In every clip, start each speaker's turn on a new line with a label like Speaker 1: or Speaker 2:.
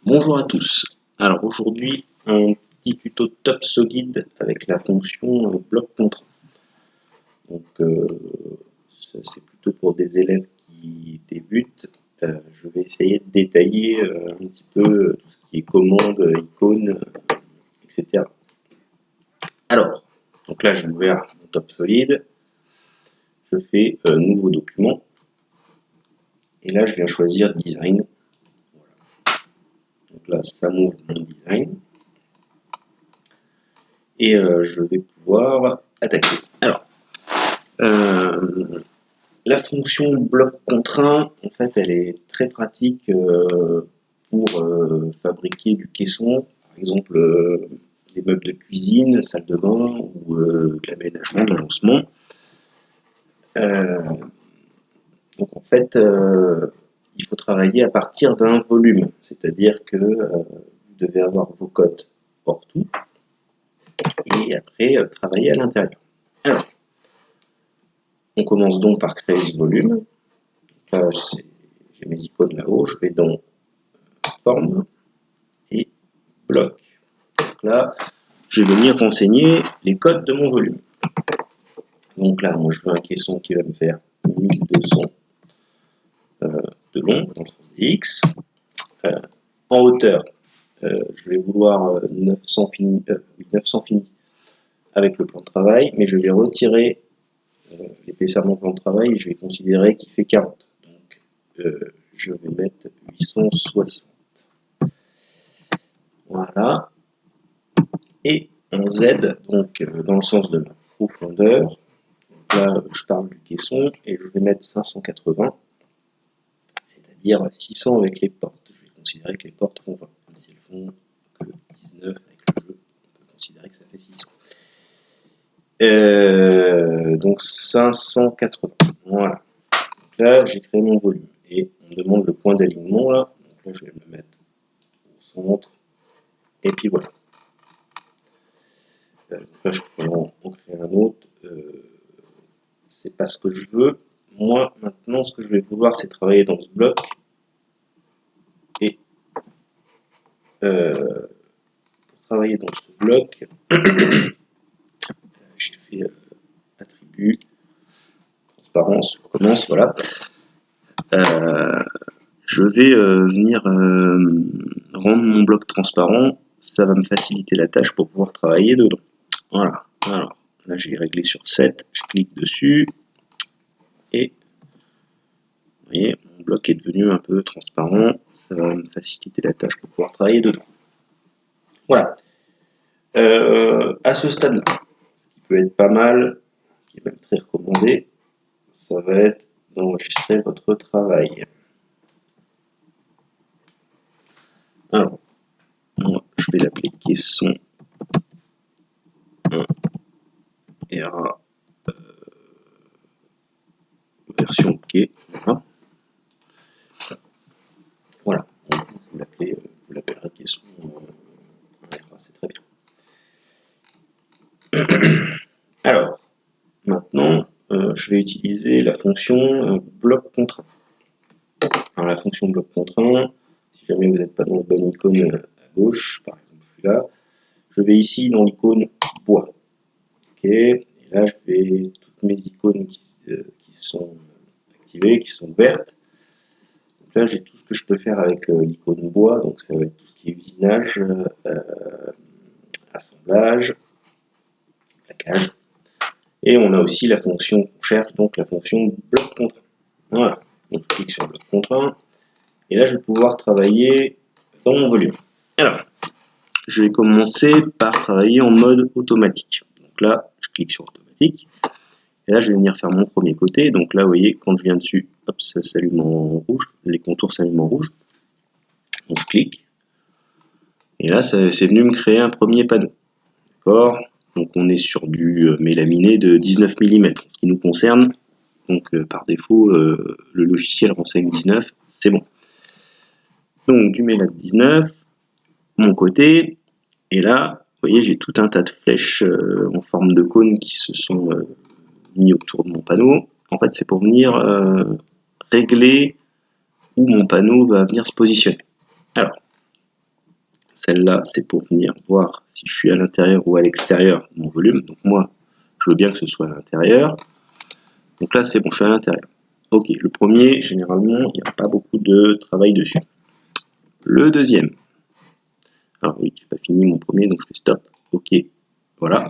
Speaker 1: Bonjour à tous. Alors aujourd'hui, un petit tuto top solide avec la fonction bloc contraint. Donc c'est plutôt pour des élèves qui débutent. Je vais essayer de détailler un petit peu tout ce qui est commande, icônes, etc. Alors, donc là j'ai ouvert mon top solide. Je fais nouveau document. Et là je viens choisir design. Voilà. Donc là ça m'ouvre mon design. Et je vais pouvoir attaquer. Alors, la fonction bloc contraint, en fait, elle est très pratique pour fabriquer du caisson, par exemple des meubles de cuisine, salle de bain ou de l'aménagement, de lancement. Donc en fait, il faut travailler à partir d'un volume, c'est-à-dire que vous devez avoir vos codes hors tout et après travailler à l'intérieur. Alors, on commence donc par créer ce volume. Là, j'ai mes icônes là-haut, je vais dans forme et bloc. Donc là, je vais venir renseigner les codes de mon volume. Donc là, moi, je veux un caisson qui va me faire 1200 de long dans le sens des X. En hauteur, je vais vouloir 900 fini avec le plan de travail, mais je vais retirer l'épaisseur de mon plan de travail et je vais considérer qu'il fait 40. Donc, je vais mettre 860. Voilà. Et en Z, donc dans le sens de ma profondeur, là je parle du caisson et je vais mettre 580, c'est-à-dire 600 avec les portes. Je vais considérer que les portes font 20, même si elles font que 19 avec le jeu, on peut considérer que ça fait 600. Donc 580, voilà. Donc là j'ai créé mon volume et on me demande le point d'alignement là, donc là je vais me mettre au centre et puis voilà. Là je peux en créer un autre. C'est pas ce que je veux. Moi, maintenant, ce que je vais vouloir, c'est travailler dans ce bloc. Et pour travailler dans ce bloc, j'ai fait attribut, transparence, je commence, voilà. Je vais venir rendre mon bloc transparent. Ça va me faciliter la tâche pour pouvoir travailler dedans. Voilà. Alors, là, j'ai réglé sur 7. Je clique dessus. Et vous voyez, mon bloc est devenu un peu transparent. Ça va me faciliter la tâche pour pouvoir travailler dedans. Voilà. À ce stade-là, ce qui peut être pas mal, qui est même très recommandé, ça va être d'enregistrer votre travail. Alors, moi, je vais l'appeler caisson 1 RA version OK. Voilà. Vous l'appellerez caisson 1 RA, c'est très bien. Alors, maintenant, je vais utiliser la fonction bloc contraint. Alors, la fonction bloc contraint, si jamais vous n'êtes pas dans la bonne icône à gauche, par exemple celui-là, je vais ici dans l'icône bois. Ok, et là je vais toutes mes icônes qui sont activées, qui sont vertes. Donc là j'ai tout ce que je peux faire avec l'icône bois, donc ça va être tout ce qui est usinage, assemblage, plaquage. Et on a aussi la fonction qu'on cherche, donc la fonction bloc contraint. Voilà, donc je clique sur bloc contraint, et là je vais pouvoir travailler dans mon volume. Alors, je vais commencer par travailler en mode automatique. Donc là, je clique sur automatique. Et là, je vais venir faire mon premier côté. Donc là, vous voyez, quand je viens dessus, hop, ça s'allume en rouge. Les contours s'allument en rouge. On clique. Et là, c'est venu me créer un premier panneau. D'accord. Donc on est sur du mélaminé de 19 mm. Ce qui nous concerne, donc par défaut, le logiciel renseigne 19. C'est bon. Donc du mélat 19, mon côté. Et là, vous voyez, j'ai tout un tas de flèches en forme de cône qui se sont mis autour de mon panneau. En fait, c'est pour venir régler où mon panneau va venir se positionner. Alors, Celle-là, c'est pour venir voir si je suis à l'intérieur ou à l'extérieur de mon volume. Donc moi, je veux bien que ce soit à l'intérieur. Donc là, c'est bon, je suis à l'intérieur. Ok, le premier, généralement, il n'y a pas beaucoup de travail dessus. Le deuxième. Alors oui, j'ai pas fini mon premier, donc je fais stop. Ok, voilà.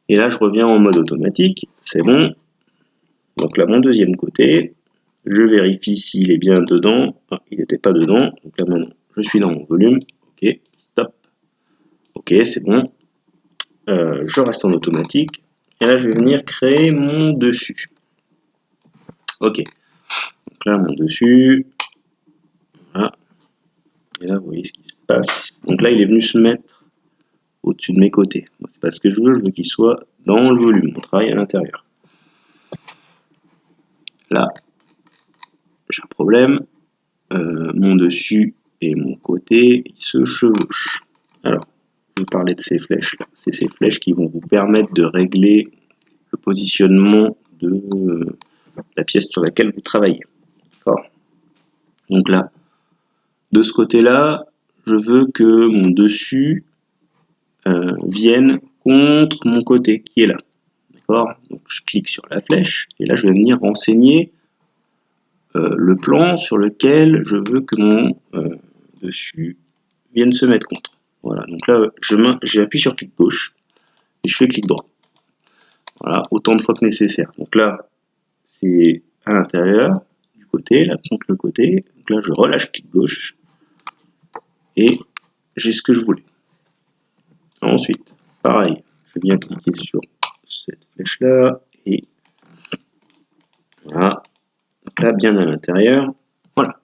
Speaker 1: Et là, je reviens en mode automatique. C'est bon. Donc là, mon deuxième côté, je vérifie s'il est bien dedans. Ah, il n'était pas dedans. Donc là, maintenant, je suis dans mon volume. Ok, stop. Ok, c'est bon. Je reste en automatique. Et là, je vais venir créer mon dessus. Ok. Donc là, mon dessus. Voilà. Et là, vous voyez ce qui se passe. Donc là, il est venu se mettre au-dessus de mes côtés. Bon, c'est pas ce que je veux qu'il soit dans le volume. On travaille à l'intérieur. Là, j'ai un problème. Mon dessus et mon côté, ils se chevauchent. Alors, je vais parler de ces flèches là. C'est ces flèches qui vont vous permettre de régler le positionnement de la pièce sur laquelle vous travaillez. D'accord ? Donc là, de ce côté-là, je veux que mon dessus vienne contre mon côté qui est là. D'accord ? Donc je clique sur la flèche et là je vais venir renseigner le plan sur lequel je veux que mon dessus vienne se mettre contre. Voilà, donc là j'appuie sur clic gauche et je fais clic droit. Voilà, autant de fois que nécessaire. Donc là, c'est à l'intérieur, du côté, là contre le côté. Donc là je relâche clic gauche et j'ai ce que je voulais. Ensuite, pareil, je viens cliquer sur cette flèche là et voilà. Donc là, bien à l'intérieur, voilà.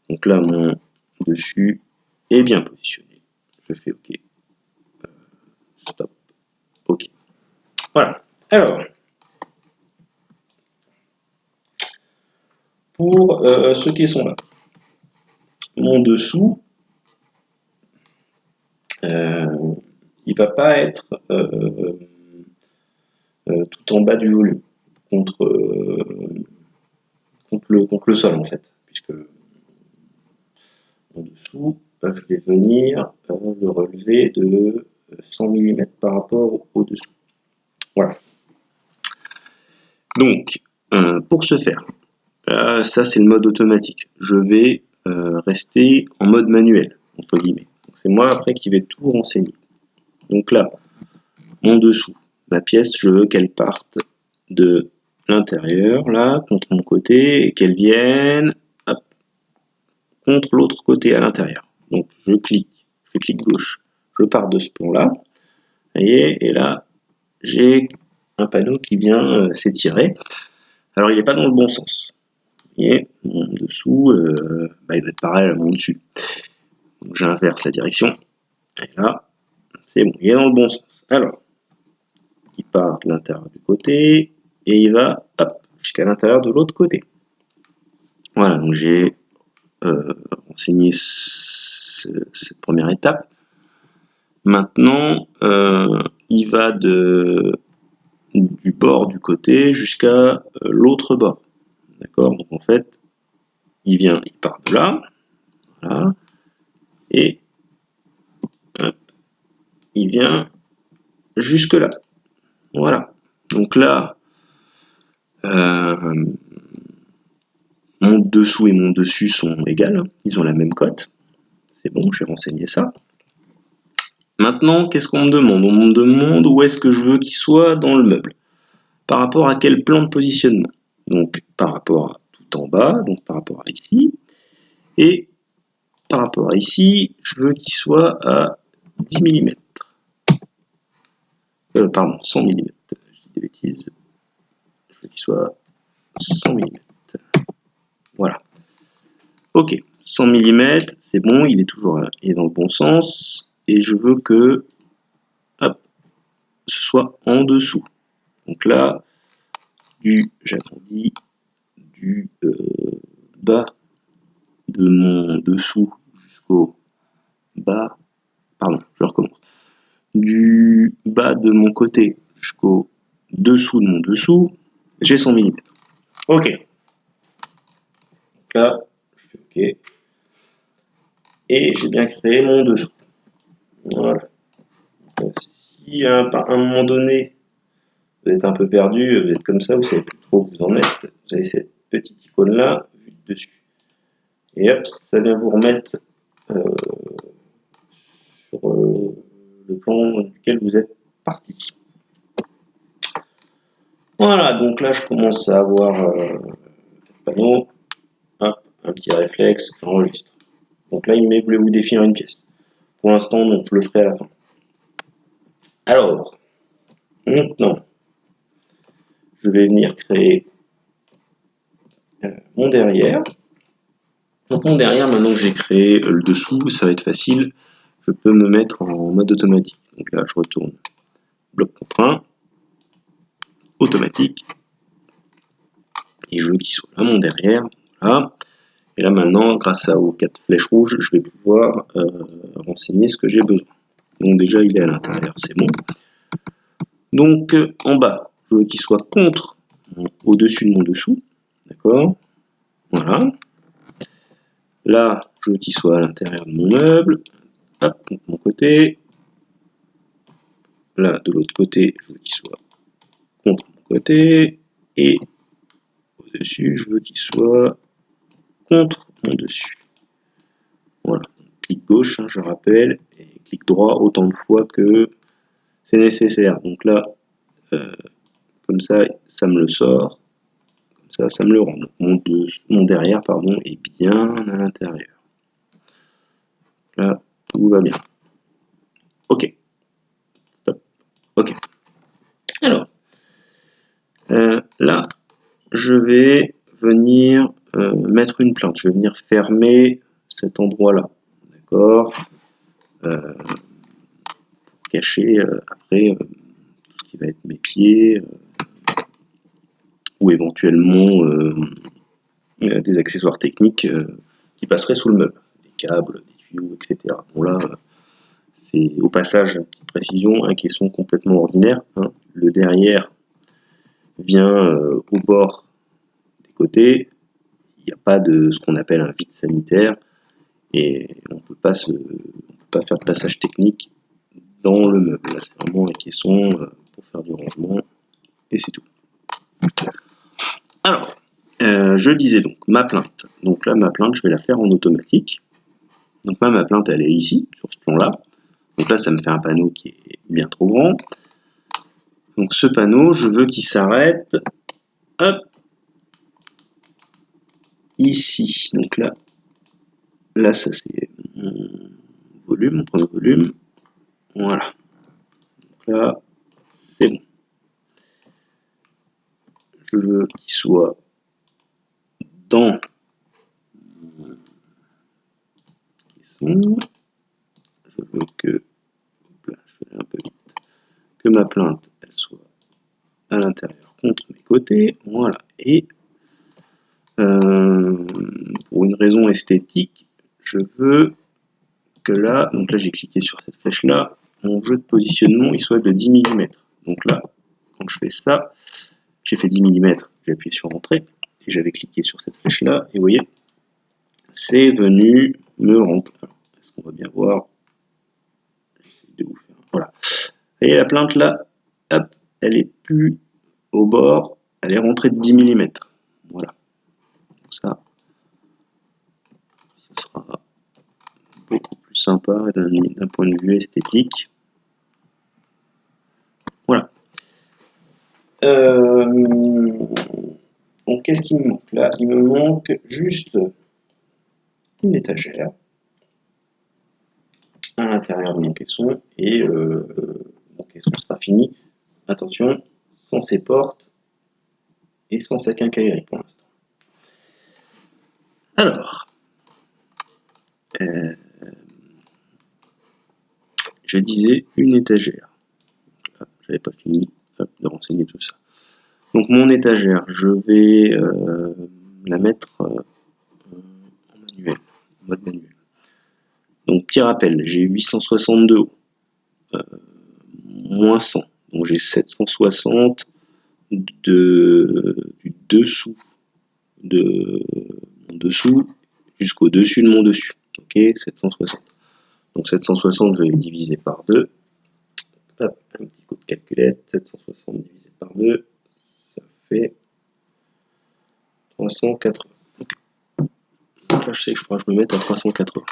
Speaker 1: Donc là, mon dessus est bien positionné. Je fais OK. Stop. OK. Voilà. Alors, pour ceux qui sont là, mon dessous, il va pas être tout en bas du volume contre le sol en fait, puisque en dessous, je vais venir le relever de 100 mm par rapport au dessous. Voilà. Donc, pour ce faire, ça c'est le mode automatique. Je vais rester en mode manuel, entre guillemets. C'est moi après qui vais tout renseigner. Donc là, mon dessous, ma pièce, je veux qu'elle parte de l'intérieur, là, contre mon côté, et qu'elle vienne hop, contre l'autre côté à l'intérieur. Donc je fais clic gauche, je pars de ce plan-là, vous voyez, et là, j'ai un panneau qui vient s'étirer. Alors il n'est pas dans le bon sens. Et mon dessous, il va être pareil à mon dessus. Donc j'inverse la direction. Et là, c'est bon, il est dans le bon sens. Alors, il part de l'intérieur du côté et il va jusqu'à l'intérieur de l'autre côté. Voilà, donc j'ai renseigné cette première étape. Maintenant, il va du bord du côté jusqu'à l'autre bord. D'accord ? Donc en fait, il part de là, voilà, et hop, il vient jusque là. Voilà. Donc là, mon dessous et mon dessus sont égales, ils ont la même cote. C'est bon, j'ai renseigné ça. Maintenant, qu'est-ce qu'on me demande ? On me demande où est-ce que je veux qu'il soit dans le meuble. Par rapport à quel plan de positionnement ? Donc par rapport à tout en bas, donc par rapport à ici. Et par rapport à ici, je veux qu'il soit à 10 mm. Pardon, 100 mm. Je dis des bêtises. Je veux qu'il soit à 100 mm. Voilà. Ok, 100 mm, c'est bon, il est toujours il est dans le bon sens. Et je veux que ce soit en dessous. Donc là, j'agrandis du bas de mon dessous jusqu'au bas. Pardon, je recommence. Du bas de mon côté jusqu'au dessous de mon dessous, j'ai 100 mm. Ok. Donc là, je fais OK. et j'ai bien créé mon dessous. Voilà. Si à un moment donné, vous êtes un peu perdu, vous êtes comme ça, vous savez plus trop où vous en êtes, vous avez cette petite icône là, vue de dessus. Et hop, ça vient vous remettre sur le plan duquel vous êtes parti. Voilà, donc là je commence à avoir le panneau, hop, un petit réflexe, j'enregistre. Donc là il me met, voulez-vous définir une pièce? Pour l'instant, non, je le ferai à la fin. Alors, maintenant, je vais venir créer mon derrière. Donc mon derrière, maintenant que j'ai créé le dessous, ça va être facile. Je peux me mettre en mode automatique. Donc là, je retourne bloc contraint, automatique, et je veux qu'il soit là mon derrière. Voilà. Et là maintenant, grâce aux 4 flèches rouges, je vais pouvoir renseigner ce que j'ai besoin. Donc déjà, il est à l'intérieur, c'est bon. Donc en bas, je veux qu'il soit contre, au-dessus de mon dessous. D'accord? Voilà. Là, je veux qu'il soit à l'intérieur de mon meuble. Hop, de mon côté. Là, de l'autre côté, je veux qu'il soit contre mon côté. Et au-dessus, je veux qu'il soit contre mon dessus. Voilà. Clic gauche, hein, je rappelle, et clic droit autant de fois que c'est nécessaire. Donc là, comme ça, ça me le sort. Comme ça me le rend. Donc mon derrière, pardon, est bien à l'intérieur. Là, tout va bien. Ok. Stop. Ok. Alors, là, je vais venir mettre une plante. Je vais venir fermer cet endroit-là. D'accord, pour cacher après tout ce qui va être mes pieds ou éventuellement des accessoires techniques qui passeraient sous le meuble. Des câbles, des tuyaux, etc. Bon là, c'est au passage, petite précision, un caisson complètement ordinaire. Hein. Le derrière vient au bord des côtés. Il n'y a pas de ce qu'on appelle un vide sanitaire et on ne peut pas faire de passage technique dans le meuble. Là, c'est vraiment un caisson pour faire du rangement et c'est tout. Alors, je disais donc ma plainte. Donc là, ma plainte, je vais la faire en automatique. Donc là, ma plainte, elle est ici, sur ce plan-là. Donc là, ça me fait un panneau qui est bien trop grand. Donc ce panneau, je veux qu'il s'arrête, hop, ici. Donc là ça c'est mon volume, mon premier volume. Voilà. Donc là, c'est bon. Je veux qu'il soit dans mon caisson. Je veux que, là, je fais un peu vite, que ma plainte, elle soit à l'intérieur contre mes côtés. Voilà. Et pour une raison esthétique, je veux que là, donc là j'ai cliqué sur cette flèche là, mon jeu de positionnement il soit de 10 mm. Donc là, quand je fais ça, j'ai fait 10 mm, j'ai appuyé sur entrée et j'avais cliqué sur cette flèche là, et vous voyez, c'est venu me rentrer. Est-ce qu'on va bien voir? De vous faire. Voilà. Et la plainte là, hop, elle est plus au bord, elle est rentrée de 10 mm. Voilà. Donc ça, ce sera beaucoup plus sympa d'un point de vue esthétique. Voilà. Donc qu'est-ce qui me manque là? Il me manque juste une étagère à l'intérieur de mon caisson et mon caisson sera fini. Attention, sans ses portes et sans sa quincaillerie pour l'instant. Alors, je disais une étagère. J'avais pas fini de renseigner tout ça. Donc mon étagère, je vais la mettre en manuel, en mode manuel. Donc petit rappel, j'ai 862 haut, moins 100, donc j'ai 760 du dessous de mon dessous jusqu'au dessus de mon dessus. Ok, 760. Donc 760, je vais diviser par 2. Hop, un petit coup de calculette. 760 divisé par 2, ça fait 380. Donc là, je sais que je pourrais me mettre à 380.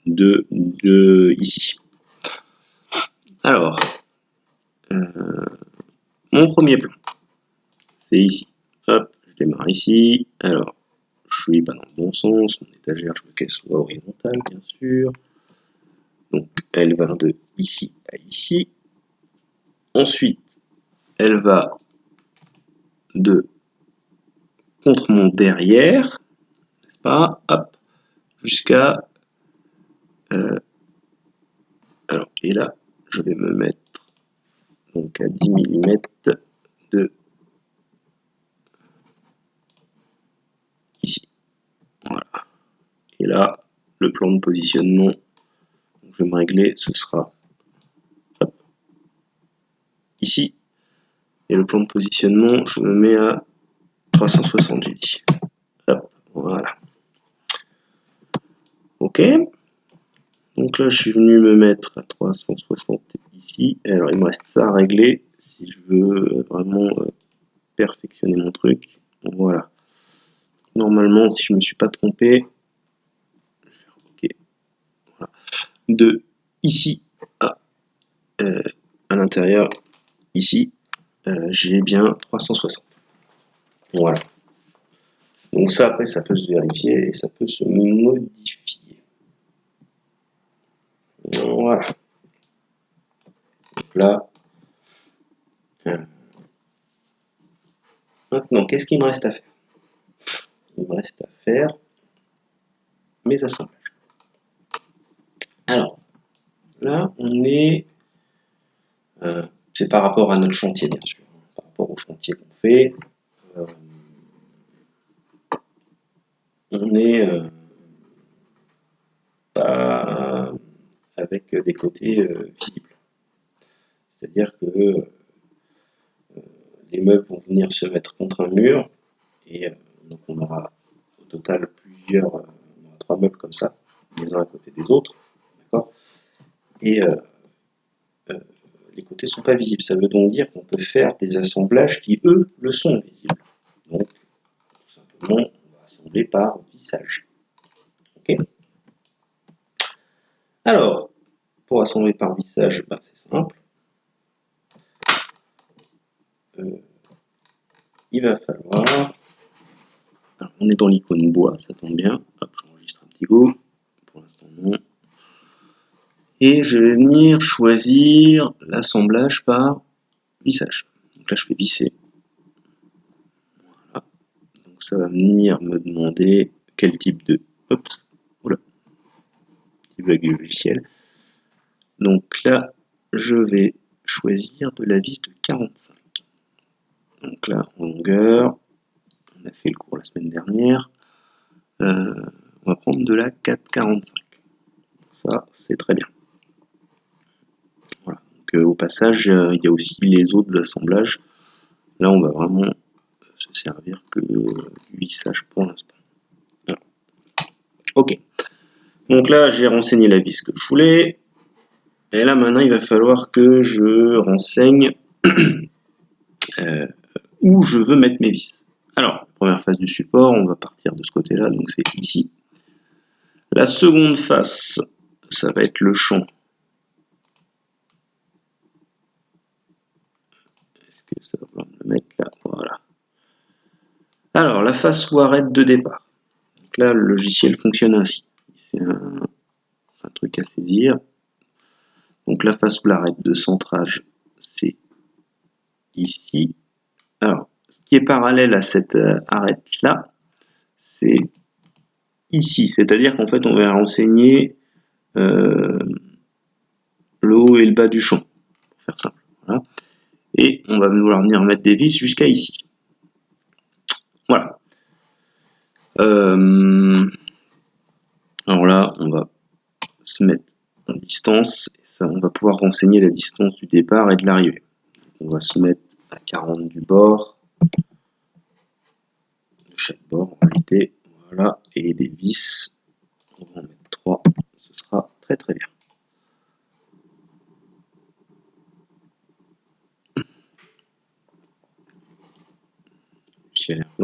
Speaker 1: De ici. Alors, mon premier plan, c'est ici. Hop, je démarre ici. Alors, je suis pas dans le bon sens. Mon étagère, je veux qu'elle soit horizontale, bien sûr. Donc, elle va de ici à ici. Ensuite, elle va de contre mon derrière, n'est-ce pas? Hop, jusqu'à... alors, et là, je vais me mettre donc à 10 mm de ici. Voilà. Et là, le plan de positionnement, je vais me régler, ce sera hop, ici. Et le plan de positionnement, je me mets à 360, j'ai dit. Hop, voilà. Ok. Donc là, je suis venu me mettre à 360 ici. Alors, il me reste ça à régler si je veux vraiment perfectionner mon truc. Voilà. Normalement, si je ne me suis pas trompé, ok. Voilà. De ici à l'intérieur, ici, j'ai bien 360. Voilà. Donc ça, après, ça peut se vérifier et ça peut se modifier. Voilà. Donc là, maintenant, qu'est-ce qu'il me reste à faire? Il me reste à faire mes assemblages. Alors, là, on est... c'est par rapport à notre chantier, bien sûr. Par rapport au chantier qu'on fait. On est pas avec des côtés visibles. C'est-à-dire que les meubles vont venir se mettre contre un mur et donc on aura au total plusieurs, on aura 3 meubles comme ça, les uns à côté des autres, d'accord. Et les côtés ne sont pas visibles. Ça veut donc dire qu'on peut faire des assemblages qui, eux, le sont visibles. Donc, tout simplement, on va assembler par vissage. Ok. Alors, pour assembler par vissage, ben, c'est simple. Il va falloir... Alors, on est dans l'icône bois, ça tombe bien. Hop, j'enregistre un petit coup. Pour l'instant, non. Et je vais venir choisir l'assemblage par vissage. Donc là, je fais visser. Voilà. Donc ça va venir me demander quel type de... Oups, oula. Petit bug logiciel. Donc là, je vais choisir de la vis de 45. Donc là, en longueur, on a fait le cours la semaine dernière. On va prendre de la 4,45. Ça, c'est très bien. Voilà. Donc, au passage, il y a aussi les autres assemblages. Là, on va vraiment se servir que du vissage pour l'instant. Voilà. Ok. Donc là, j'ai renseigné la vis que je voulais. Et là, maintenant, il va falloir que je renseigne où je veux mettre mes vis. Alors, première phase du support, on va partir de ce côté-là, donc c'est ici. La seconde face, ça va être le champ. Est-ce que ça va me mettre là? Voilà. Alors, la face ou arrête de départ. Donc là, le logiciel fonctionne ainsi. C'est un truc à saisir. Donc la face ou l'arrête de centrage, c'est ici. Alors, ce qui est parallèle à cette arête-là, c'est ici. C'est-à-dire qu'en fait, on va renseigner le haut et le bas du champ, pour faire simple. Voilà. Et on va vouloir venir mettre des vis jusqu'à ici. Voilà. Alors là, on va se mettre en distance. Et ça, on va pouvoir renseigner la distance du départ et de l'arrivée. On va se mettre à 40 du bord. De chaque bord, en réalité. Voilà. Et des vis On va en mettre 3, ce sera très très bien.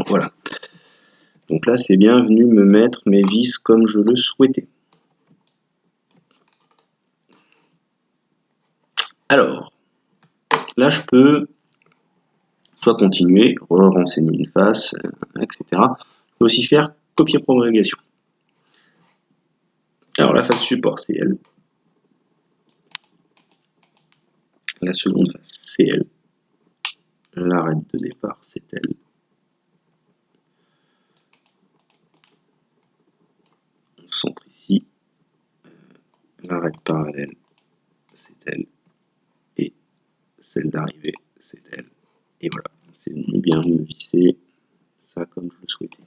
Speaker 1: Voilà. Donc là, c'est bien venu me mettre mes vis comme je le souhaitais. Alors, là, je peux soit continuer, renseigner une face, etc. Je peux aussi faire copier propagation. Alors, la face support, c'est elle. La seconde face, c'est elle. L'arête de départ, c'est elle. On centre ici. L'arête parallèle, c'est elle. Et celle d'arrivée, c'est elle. Et voilà, c'est bien me visser ça comme je le souhaitais.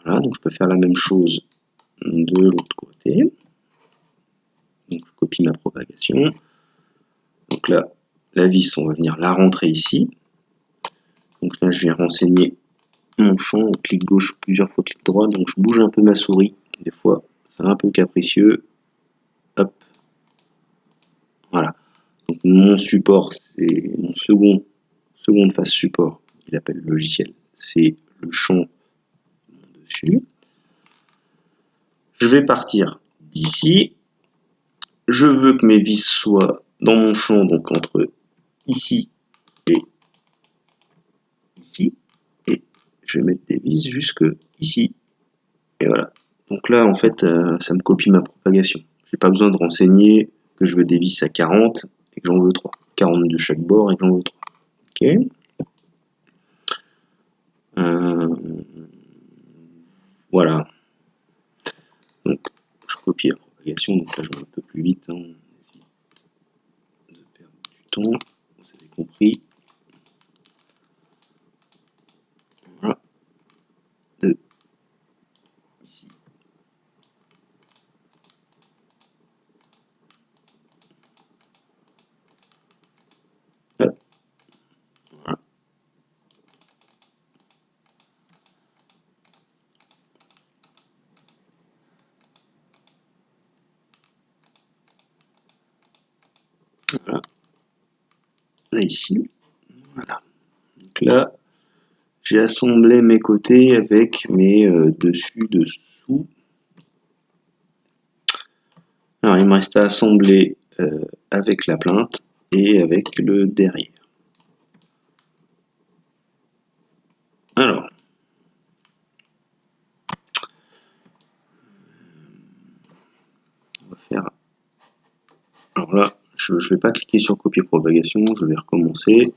Speaker 1: Voilà, donc je peux faire la même chose de l'autre côté. Donc je copie ma propagation. Donc là, la vis, on va venir la rentrer ici. Donc là, je viens renseigner mon champ, clic gauche plusieurs fois, clic droit, donc je bouge un peu ma souris. Des fois, c'est un peu capricieux. Hop. Voilà. Donc mon support, c'est mon seconde phase support, il appelle le logiciel, c'est le champ dessus. Je vais partir d'ici. Je veux que mes vis soient dans mon champ, donc entre ici et ici. Et je vais mettre des vis jusque ici. Et voilà. Donc là, en fait, ça me copie ma propagation. J'ai pas besoin de renseigner que je veux des vis à 40 et que j'en veux 3. 40 de chaque bord et que j'en veux 3. Ok. Voilà. Donc, je copie la propagation. Donc là, je vais un peu plus vite. On évite de perdre du temps. Vous avez compris. Voilà. De ici. Hop. Voilà. Voilà. Là, ici. Voilà. Donc là, j'ai assemblé mes côtés avec mes dessous. Alors, il me reste à assembler avec la plainte et avec le derrière. Alors, on va faire. Alors là, je ne vais pas cliquer sur copier propagation, je vais recommencer.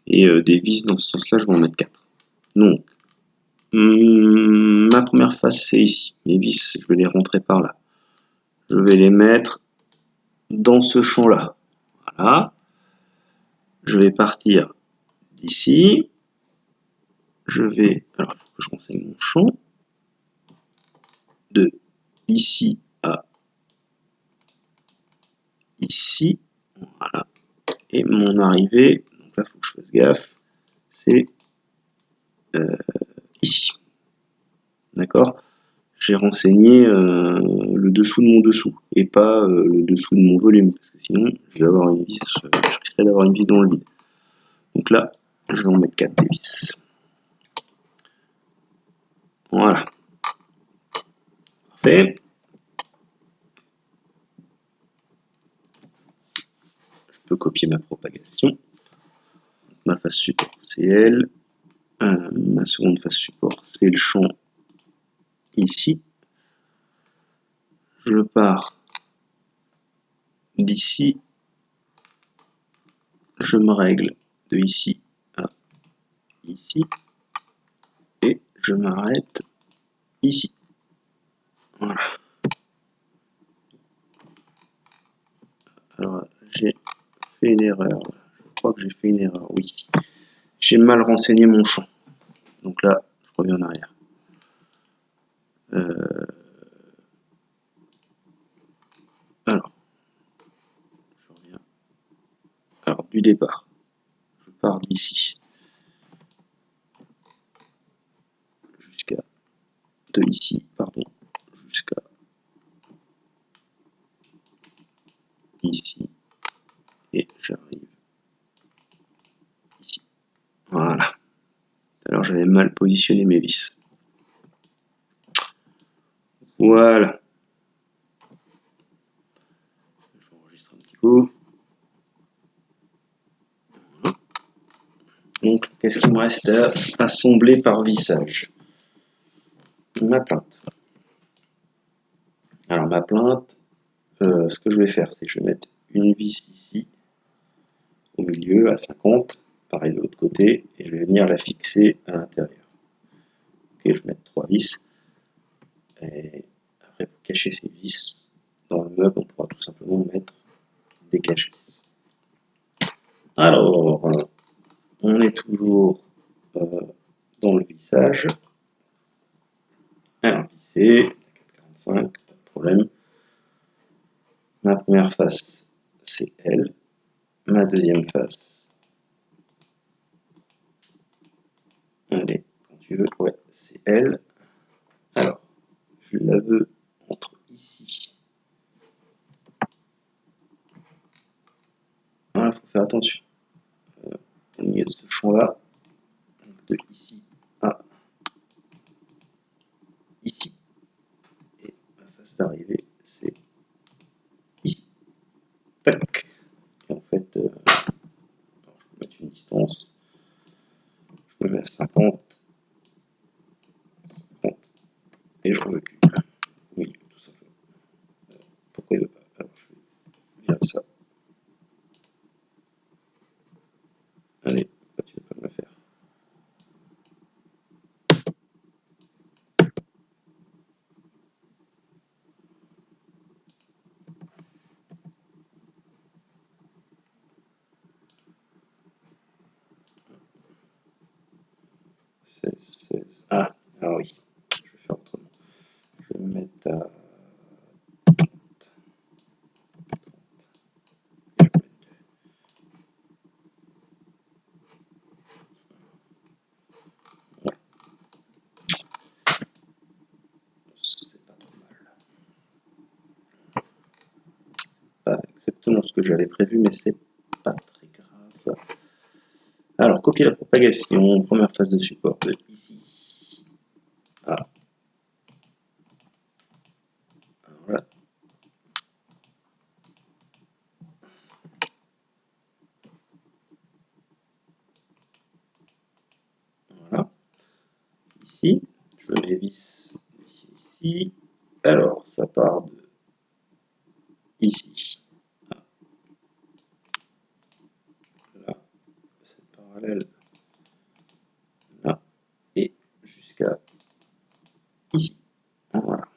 Speaker 1: Et des vis dans ce sens-là, je vais en mettre 4. Donc, ma première face, c'est ici. Les vis, je vais les rentrer par là. Je vais les mettre dans ce champ-là. Voilà. Je vais partir d'ici. Je vais. Alors, il faut que je renseigne mon champ. De ici à ici. Voilà. Et mon arrivée, donc là, il faut que je fasse gaffe, c'est ici. D'accord? J'ai renseigné le dessous de mon dessous et pas le dessous de mon volume, parce que sinon je vais avoir une vis, je risquerais d'avoir une vis dans le vide. Donc là, je vais en mettre 4 des vis. Voilà. Parfait. Je peux copier ma propagation. Ma face support, c'est elle. Ma seconde face support, c'est le champ ici. Je pars d'ici. Je me règle de ici à ici. Et je m'arrête ici. Voilà. Alors, j'ai fait une erreur. Je crois que j'ai fait une erreur, oui. J'ai mal renseigné mon champ. Donc là, je reviens en arrière. Alors, je reviens. Alors, du départ. Je pars d'ici. Jusqu'à de ici, pardon. ici et j'arrive ici. Voilà. Alors j'avais mal positionné mes vis. Voilà. J'enregistre un petit coup. Donc, qu'est-ce qu'il me reste à assembler par vissage? Ma plainte. Alors, ma plainte, ce que je vais faire, c'est que je vais mettre une vis ici, au milieu, à 50, pareil de l'autre côté, et je vais venir la fixer à l'intérieur. Ok, je vais mettre 3 vis. Et après, pour cacher ces vis, dans le meuble, on pourra tout simplement mettre des cache-vis. Alors, on est toujours dans le vissage. Alors, visser, 4,45, pas de problème. Ma première face, c'est elle. Ma deuxième face, allez, quand tu veux, ouais, c'est elle. Alors, je la veux entre ici. Voilà, il faut faire attention. Au milieu de ce champ-là, de ici à ici. Et ma face d'arrivée, c'est ici. Tac. Et en fait, je vais mettre une distance. Je me mets à 50. 50. Et je recule. Oui, tout simplement. Pourquoi il ne veut pas? Alors, je vais virer ça. Allez, pourquoi tu ne veux pas me le faire? Ah, ah oui, je vais faire autrement. Je vais me mettre à 30. Ouais, c'est pas trop mal. Pas exactement ce que j'avais prévu, mais c'est pas très grave. Alors, copier la propagation, première phase de support de ici. Ah. Voilà. Voilà. Ici, je les vis ici. Alors, ça part de ici. Ah. Là, c'est parallèle. Là, et jusqu'à ici. Voilà.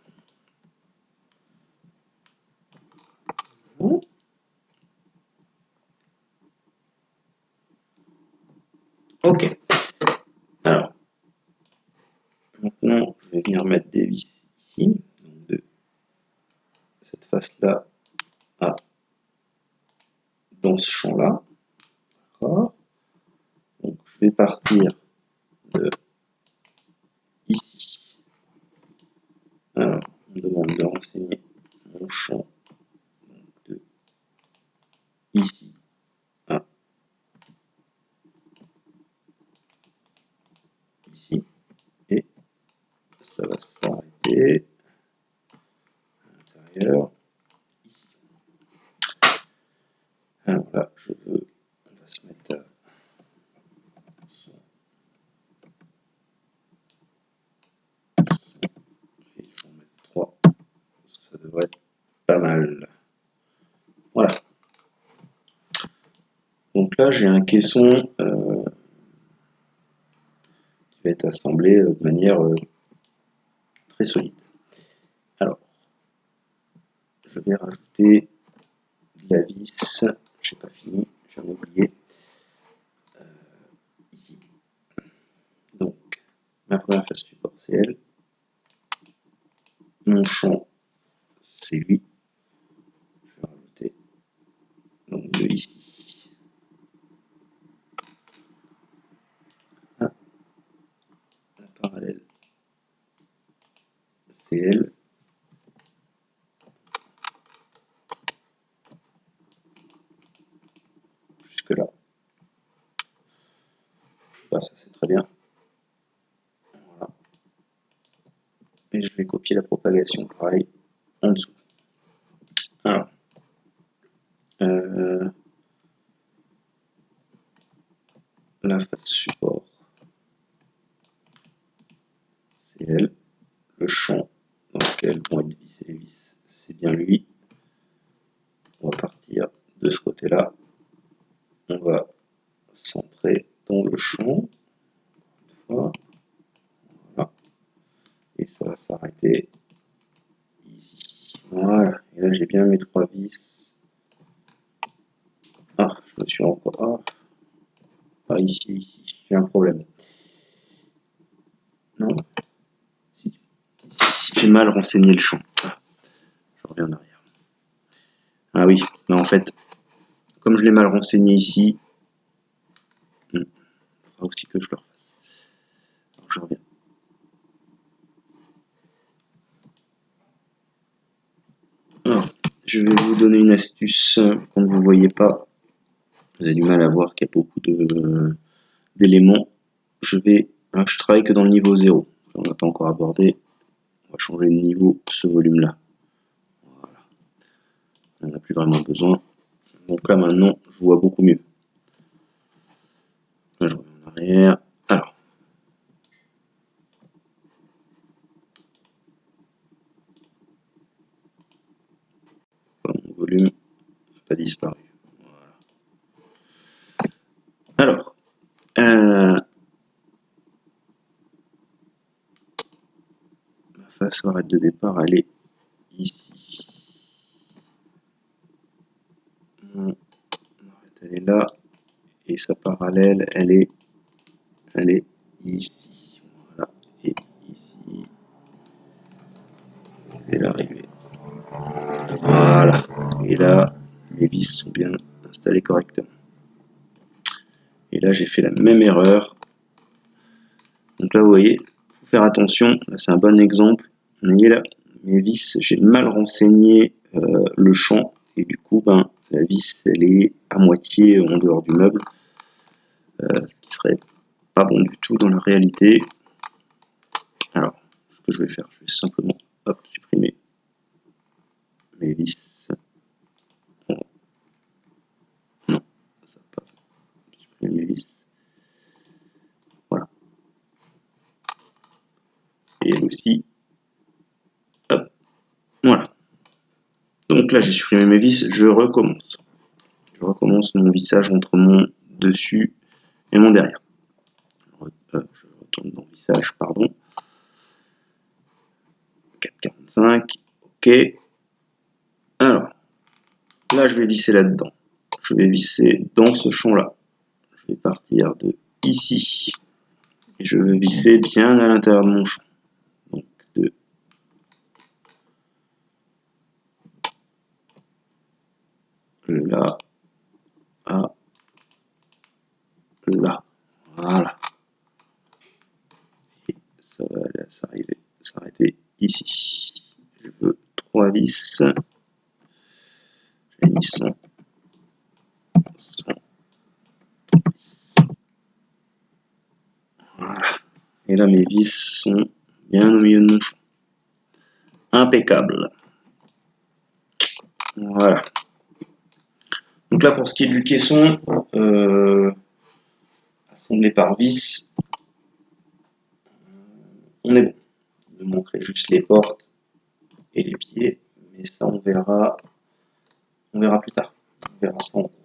Speaker 1: Ok. Alors, maintenant, je vais venir mettre des vis ici. Donc, de cette face-là à dans ce champ-là. D'accord. Donc, je vais partir de ici. Alors, on me demande de renseigner mon champ de ici à ici. Et ça va s'arrêter à l'intérieur ici. Alors là, on va se mettre à et je vais en mettre 3. Ça devrait être pas mal. Voilà. Donc là, j'ai un caisson qui va être assemblé de manière très solide. Alors, je vais rajouter de la vis. J'ai pas fini, j'en ai oublié. Ici. Donc, ma première phase support, c'est elle. Mon champ, c'est lui. Je vais rajouter donc de ici à la parallèle, c'est elle. et je vais copier la propagation, pareil, en dessous. Alors, la face support, c'est elle. Le champ dans lequel vont être vissées les vis, c'est bien lui. On va partir de ce côté-là. On va centrer dans le champ. Voilà. Et ça va s'arrêter ici. Voilà. Et là, j'ai bien mes 3 vis. Ah, je me suis encore... Ah, pas ici. J'ai un problème. Non. Si. J'ai mal renseigné le champ. Ah, je reviens en arrière. Ah oui, mais en fait, comme je l'ai mal renseigné ici, il faudra aussi que je le refasse. Alors, je reviens. Alors, je vais vous donner une astuce qu'on ne vous voyez pas. Vous avez du mal à voir qu'il y a beaucoup d'éléments. Je travaille que dans le niveau 0. On n'a pas encore abordé. On va changer de niveau ce volume-là. Voilà. On n'a plus vraiment besoin. Donc là maintenant, je vois beaucoup mieux. Là, je reviens en arrière. Alors. Mon volume n'a pas disparu. Voilà. Alors. Ma face arrête de départ, elle est ici. Elle est là. Et sa parallèle, elle est ici. Voilà. Et ici. Je vais l'arriver. Voilà. Et là, mes vis sont bien installées correctement. Et là, j'ai fait la même erreur. Donc là, vous voyez, il faut faire attention. Là, c'est un bon exemple. Vous voyez là, mes vis, j'ai mal renseigné le champ. Et du coup, la vis, elle est à moitié en dehors du meuble. Ce qui serait pas bon du tout dans la réalité. Alors, ce que je vais faire, je vais simplement supprimer mes vis. Oh. Non, ça va pas supprimer mes vis. Voilà. Et elle aussi. Hop. Voilà. Donc là, j'ai supprimé mes vis, je recommence. Je recommence mon vissage entre mon dessus et mon derrière. Je retourne dans le vissage, pardon. 4,45. Ok. Alors, là, je vais visser là-dedans. Je vais visser dans ce champ-là. Je vais partir de ici. Et je vais visser bien à l'intérieur de mon champ. Donc, de là à là. Voilà. Et ça va aller s'arrêter ici. Je veux 3 vis. J'ai mis 100. Voilà. Et là, mes vis sont bien au milieu de mon champ. Impeccable. Voilà. Donc là, pour ce qui est du caisson, assemblé par vis, on est bon. Il me manquerait juste les portes et les pieds, mais ça on verra plus tard. On verra ça en cours.